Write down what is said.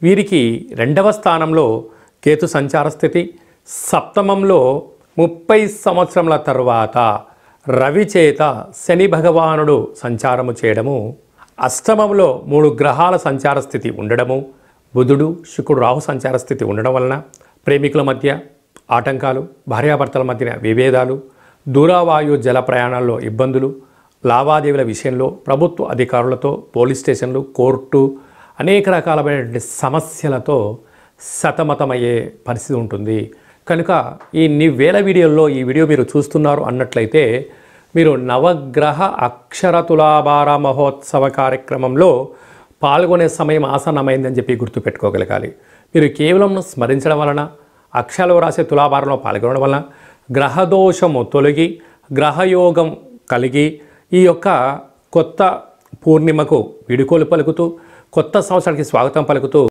వీరికి రెండవ స్థానంలో కేతు సంచార స్థితి, సప్తమంలో 30 సంవత్సరముల తర్వాత రవి చేత శని భగవానుడు సంచారము చేయడము, అష్టమంలో 3 గ్రహాల సంచార స్థితి ఉండడము, బుధుడు శుక్రుడు రాహు సంచార స్థితి ఉండడం వలన ప్రేమికుల మధ్య ఆటంకాలు, భార్యాభర్తల మధ్య విభేదాలు, దూరవాయు జల ప్రయాణాల్లో ఇబ్బందులు, లావాదేవీల విషయంలో ప్రభుత్వ అధికారులతో, పోలీస్ స్టేషన్లు, కోర్టు అనేక రకాలైనటువంటి సమస్యలతో సతమతమయ్యే పరిస్థితి ఉంటుంది. కనుక ఈ వేల వీడియోల్లో ఈ వీడియో మీరు చూస్తున్నారు అన్నట్లయితే మీరు నవగ్రహ అక్షర తులాభార మహోత్సవ కార్యక్రమంలో పాల్గొనే సమయం ఆసన్నమైందని చెప్పి గుర్తుపెట్టుకోగలగాలి. మీరు కేవలం స్మరించడం వలన, అక్షరాలు రాసే తులాభారంలో పాల్గొనడం వలన గ్రహదోషము తొలగి గ్రహయోగం కలిగి ఈ యొక్క కొత్త పూర్ణిమకు వీడుకోలు పలుకుతూ, కొత్త సంవత్సరానికి స్వాగతం పలుకుతూ